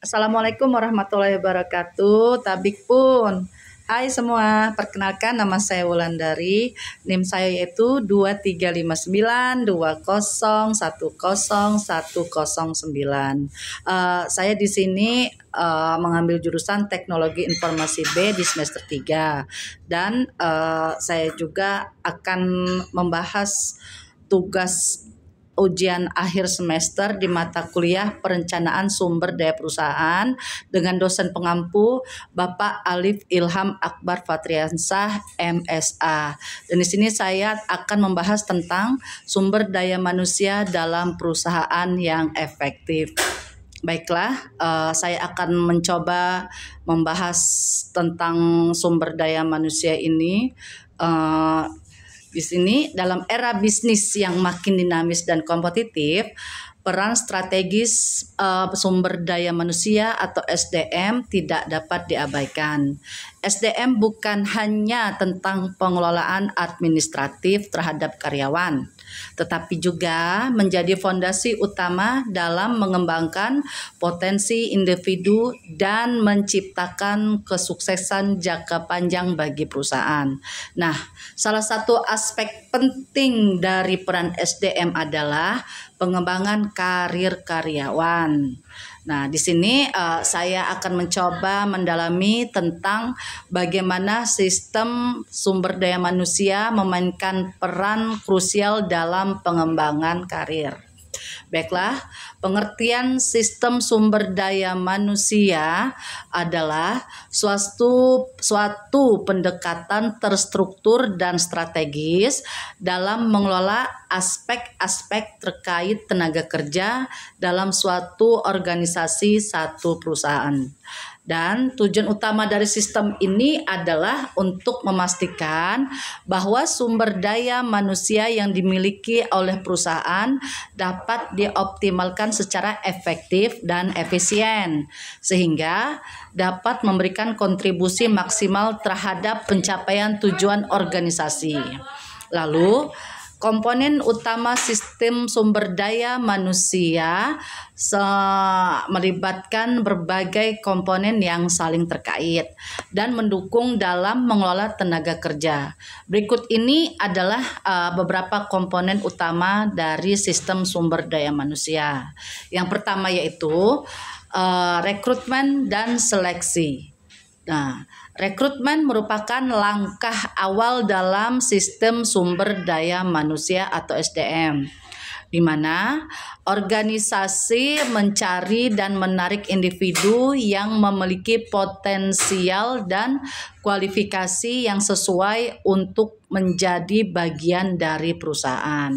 Assalamualaikum warahmatullahi wabarakatuh. Tabik pun. Hai semua, perkenalkan nama saya Wulandari. NIM saya yaitu 235920101009. Saya di sini mengambil jurusan Teknologi Informasi B di semester 3. Dan saya juga akan membahas tugas ujian akhir semester di mata kuliah Perencanaan Sumber Daya Perusahaan dengan dosen pengampu Bapak Alif Ilham Akbar Fatriansah MSA. Dan di sini saya akan membahas tentang sumber daya manusia dalam perusahaan yang efektif. Baiklah, saya akan mencoba membahas tentang sumber daya manusia ini. Di sini dalam era bisnis yang makin dinamis dan kompetitif, peran strategis sumber daya manusia atau SDM tidak dapat diabaikan. SDM bukan hanya tentang pengelolaan administratif terhadap karyawan, tetapi juga menjadi fondasi utama dalam mengembangkan potensi individu dan menciptakan kesuksesan jangka panjang bagi perusahaan. Nah, salah satu aspek penting dari peran SDM adalah pengembangan karir karyawan. Nah, di sini saya akan mencoba mendalami tentang bagaimana sistem sumber daya manusia memainkan peran krusial dalam pengembangan karir. Baiklah, pengertian sistem sumber daya manusia adalah suatu pendekatan terstruktur dan strategis dalam mengelola aspek-aspek terkait tenaga kerja dalam suatu organisasi satu perusahaan. Dan tujuan utama dari sistem ini adalah untuk memastikan bahwa sumber daya manusia yang dimiliki oleh perusahaan dapat dioptimalkan secara efektif dan efisien, sehingga dapat memberikan kontribusi maksimal terhadap pencapaian tujuan organisasi. Lalu, komponen utama sistem sumber daya manusia melibatkan berbagai komponen yang saling terkait dan mendukung dalam mengelola tenaga kerja. Berikut ini adalah beberapa komponen utama dari sistem sumber daya manusia. Yang pertama yaitu rekrutmen dan seleksi. Nah, rekrutmen merupakan langkah awal dalam sistem sumber daya manusia atau SDM, di mana organisasi mencari dan menarik individu yang memiliki potensial dan kualifikasi yang sesuai untuk menjadi bagian dari perusahaan.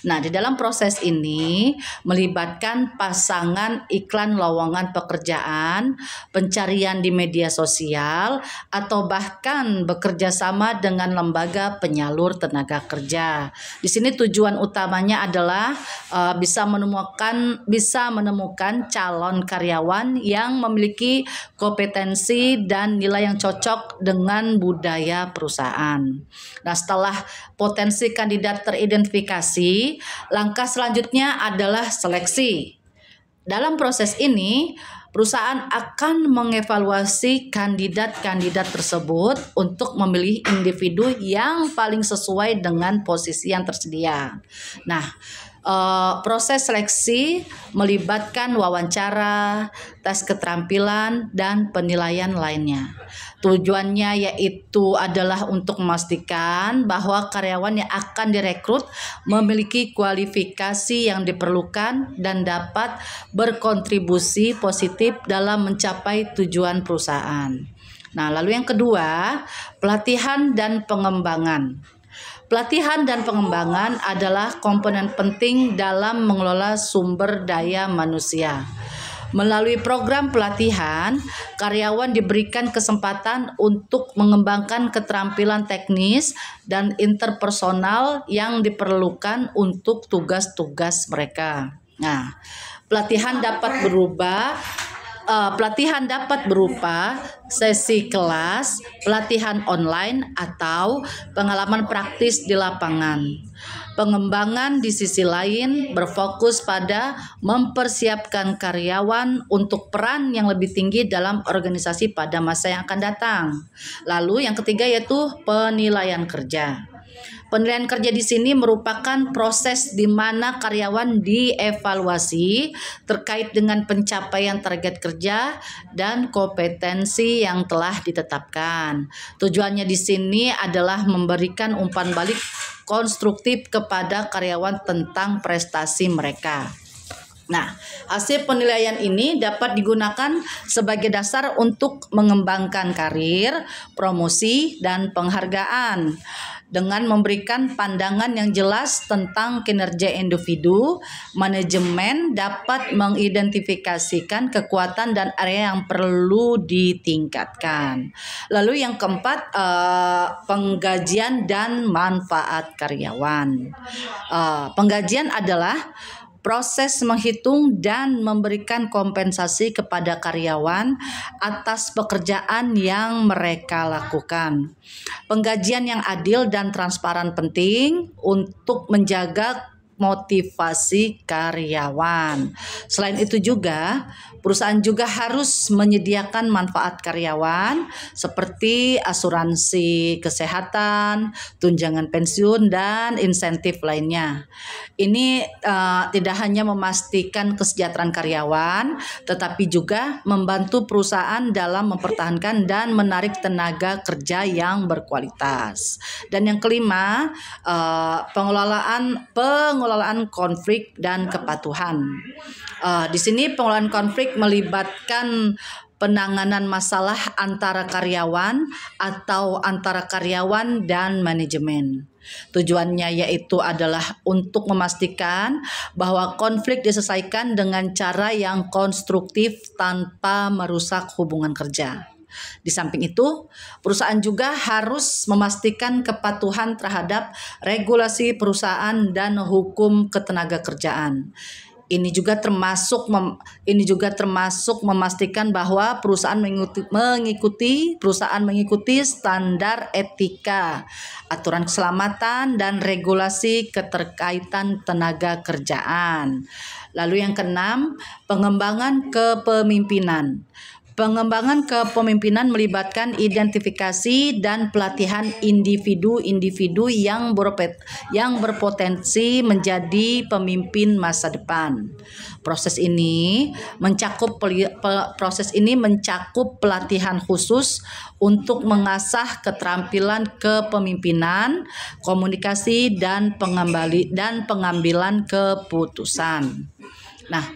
Nah, di dalam proses ini melibatkan pasangan iklan lowongan pekerjaan, pencarian di media sosial, atau bahkan bekerja sama dengan lembaga penyalur tenaga kerja. Di sini tujuan utamanya adalah bisa menemukan calon karyawan yang memiliki kompetensi dan nilai yang cocok dengan budaya perusahaan. Nah, setelah potensi kandidat teridentifikasi, langkah selanjutnya adalah seleksi. Dalam proses ini, perusahaan akan mengevaluasi kandidat-kandidat tersebut untuk memilih individu yang paling sesuai dengan posisi yang tersedia. Nah, proses seleksi melibatkan wawancara, tes keterampilan, dan penilaian lainnya. Tujuannya yaitu adalah untuk memastikan bahwa karyawan yang akan direkrut memiliki kualifikasi yang diperlukan dan dapat berkontribusi positif dalam mencapai tujuan perusahaan. Nah, lalu yang kedua, pelatihan dan pengembangan. Pelatihan dan pengembangan adalah komponen penting dalam mengelola sumber daya manusia. Melalui program pelatihan, karyawan diberikan kesempatan untuk mengembangkan keterampilan teknis dan interpersonal yang diperlukan untuk tugas-tugas mereka. Nah, pelatihan dapat berubah Pelatihan dapat berupa sesi kelas, pelatihan online, atau pengalaman praktis di lapangan. Pengembangan di sisi lain berfokus pada mempersiapkan karyawan untuk peran yang lebih tinggi dalam organisasi pada masa yang akan datang. Lalu yang ketiga yaitu penilaian kerja. Penilaian kerja di sini merupakan proses di mana karyawan dievaluasi terkait dengan pencapaian target kerja dan kompetensi yang telah ditetapkan. Tujuannya di sini adalah memberikan umpan balik konstruktif kepada karyawan tentang prestasi mereka. Nah, hasil penilaian ini dapat digunakan sebagai dasar untuk mengembangkan karir, promosi, dan penghargaan dengan memberikan pandangan yang jelas tentang kinerja individu. Manajemen dapat mengidentifikasikan kekuatan dan area yang perlu ditingkatkan. Lalu yang keempat, penggajian dan manfaat karyawan. Penggajian adalah proses menghitung dan memberikan kompensasi kepada karyawan atas pekerjaan yang mereka lakukan. Penggajian yang adil dan transparan penting untuk menjaga motivasi karyawan. Selain itu juga, perusahaan juga harus menyediakan manfaat karyawan seperti asuransi kesehatan, tunjangan pensiun, dan insentif lainnya. Ini tidak hanya memastikan kesejahteraan karyawan, tetapi juga membantu perusahaan dalam mempertahankan dan menarik tenaga kerja yang berkualitas. Dan yang kelima, pengelolaan konflik dan kepatuhan. Di sini pengelolaan konflik melibatkan penanganan masalah antara karyawan atau antara karyawan dan manajemen. Tujuannya yaitu adalah untuk memastikan bahwa konflik diselesaikan dengan cara yang konstruktif tanpa merusak hubungan kerja. Di samping itu, perusahaan juga harus memastikan kepatuhan terhadap regulasi perusahaan dan hukum ketenagakerjaan. Ini juga termasuk memastikan bahwa perusahaan mengikuti standar etika, aturan keselamatan, dan regulasi keterkaitan tenaga kerjaan. Lalu yang keenam, pengembangan kepemimpinan. Pengembangan kepemimpinan melibatkan identifikasi dan pelatihan individu-individu yang berpotensi menjadi pemimpin masa depan. Proses ini mencakup pelatihan khusus untuk mengasah keterampilan kepemimpinan, komunikasi, dan pengambilan keputusan. Nah,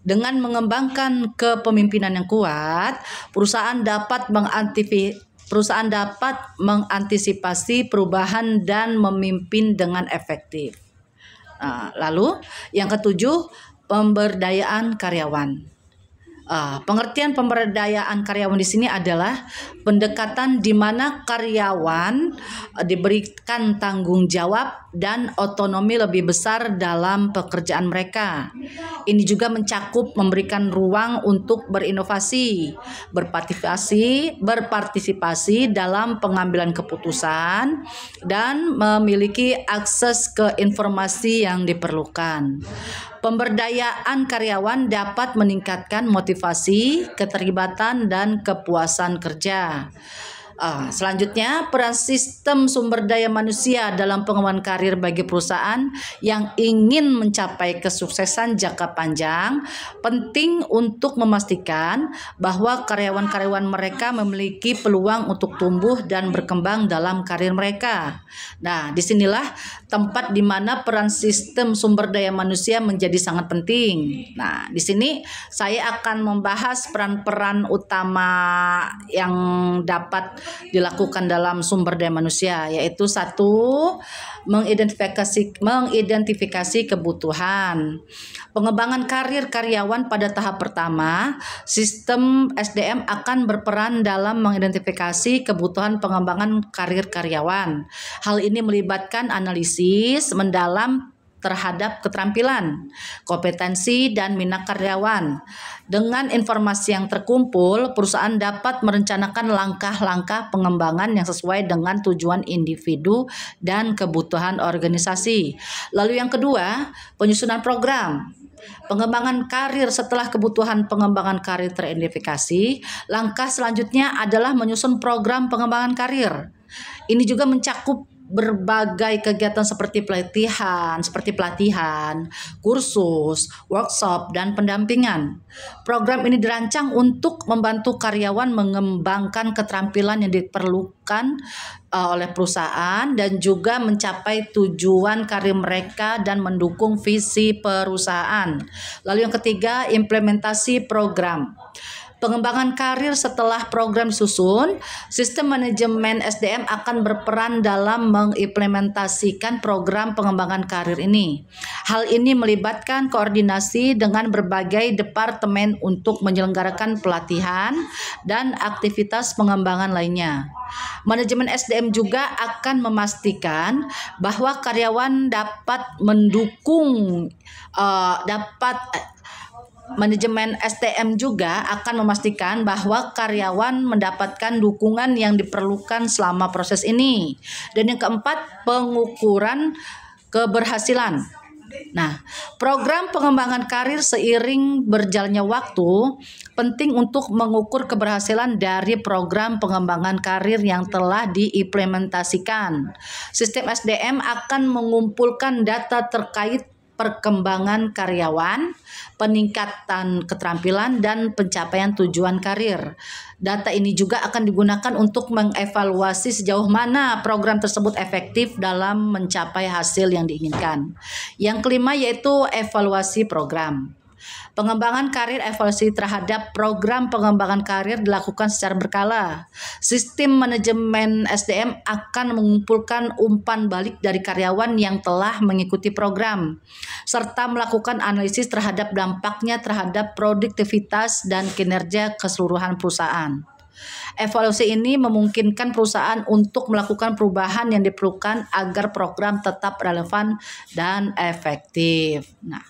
dengan mengembangkan kepemimpinan yang kuat, perusahaan dapat mengantisipasi perubahan dan memimpin dengan efektif. Lalu yang ketujuh, pemberdayaan karyawan. Pengertian pemberdayaan karyawan di sini adalah pendekatan di mana karyawan diberikan tanggung jawab dan otonomi lebih besar dalam pekerjaan mereka. Ini juga mencakup memberikan ruang untuk berinovasi, berpartisipasi dalam pengambilan keputusan, dan memiliki akses ke informasi yang diperlukan. Pemberdayaan karyawan dapat meningkatkan motivasi, keterlibatan, dan kepuasan kerja. Selanjutnya, peran sistem sumber daya manusia dalam pengembangan karir bagi perusahaan yang ingin mencapai kesuksesan jangka panjang penting untuk memastikan bahwa karyawan-karyawan mereka memiliki peluang untuk tumbuh dan berkembang dalam karir mereka. Nah, disinilah tempat di mana peran sistem sumber daya manusia menjadi sangat penting. Nah, di sini saya akan membahas peran-peran utama yang dapat dilakukan dalam sumber daya manusia, yaitu satu, mengidentifikasi kebutuhan. Pengembangan karir karyawan pada tahap pertama, sistem SDM akan berperan dalam mengidentifikasi kebutuhan pengembangan karir karyawan. Hal ini melibatkan analisis mendalam terhadap keterampilan, kompetensi, dan minat karyawan. Dengan informasi yang terkumpul, perusahaan dapat merencanakan langkah-langkah pengembangan yang sesuai dengan tujuan individu dan kebutuhan organisasi. Lalu yang kedua, penyusunan program. Pengembangan karir. Setelah kebutuhan pengembangan karir teridentifikasi, langkah selanjutnya adalah menyusun program pengembangan karir. Ini juga mencakup berbagai kegiatan seperti pelatihan, kursus, workshop, dan pendampingan. Program ini dirancang untuk membantu karyawan mengembangkan keterampilan yang diperlukan oleh perusahaan dan juga mencapai tujuan karir mereka dan mendukung visi perusahaan. Lalu yang ketiga, implementasi program. Pengembangan karir. Setelah program disusun, sistem manajemen SDM akan berperan dalam mengimplementasikan program pengembangan karir ini. Hal ini melibatkan koordinasi dengan berbagai departemen untuk menyelenggarakan pelatihan dan aktivitas pengembangan lainnya. Manajemen SDM juga akan memastikan bahwa karyawan Manajemen SDM juga akan memastikan bahwa karyawan mendapatkan dukungan yang diperlukan selama proses ini. Dan yang keempat, pengukuran keberhasilan. Nah, program pengembangan karir seiring berjalannya waktu penting untuk mengukur keberhasilan dari program pengembangan karir yang telah diimplementasikan. Sistem SDM akan mengumpulkan data terkait perkembangan karyawan, peningkatan keterampilan, dan pencapaian tujuan karir. Data ini juga akan digunakan untuk mengevaluasi sejauh mana program tersebut efektif dalam mencapai hasil yang diinginkan. Yang kelima yaitu evaluasi program. Pengembangan karir. Evaluasi terhadap program pengembangan karir dilakukan secara berkala. Sistem manajemen SDM akan mengumpulkan umpan balik dari karyawan yang telah mengikuti program, serta melakukan analisis terhadap dampaknya terhadap produktivitas dan kinerja keseluruhan perusahaan. Evaluasi ini memungkinkan perusahaan untuk melakukan perubahan yang diperlukan agar program tetap relevan dan efektif. Nah,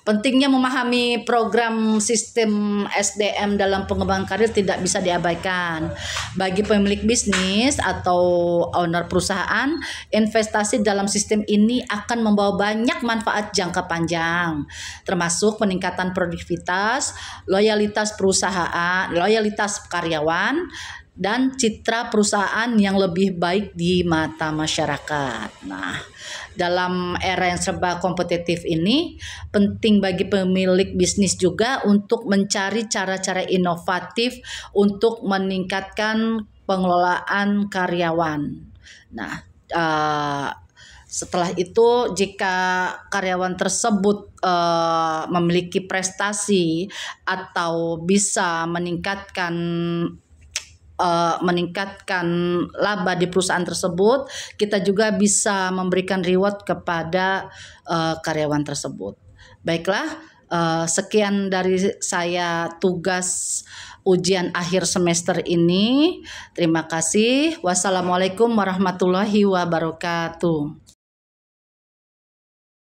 pentingnya memahami program sistem SDM dalam pengembangan karir tidak bisa diabaikan. Bagi pemilik bisnis atau owner perusahaan, investasi dalam sistem ini akan membawa banyak manfaat jangka panjang, termasuk peningkatan produktivitas, loyalitas perusahaan, loyalitas karyawan, dan citra perusahaan yang lebih baik di mata masyarakat. Nah, dalam era yang serba kompetitif ini, penting bagi pemilik bisnis juga untuk mencari cara-cara inovatif untuk meningkatkan pengelolaan karyawan. Nah, setelah itu, jika karyawan tersebut memiliki prestasi atau bisa meningkatkan laba di perusahaan tersebut, kita juga bisa memberikan reward kepada karyawan tersebut. Baiklah, sekian dari saya tugas ujian akhir semester ini. Terima kasih. Wassalamualaikum warahmatullahi wabarakatuh.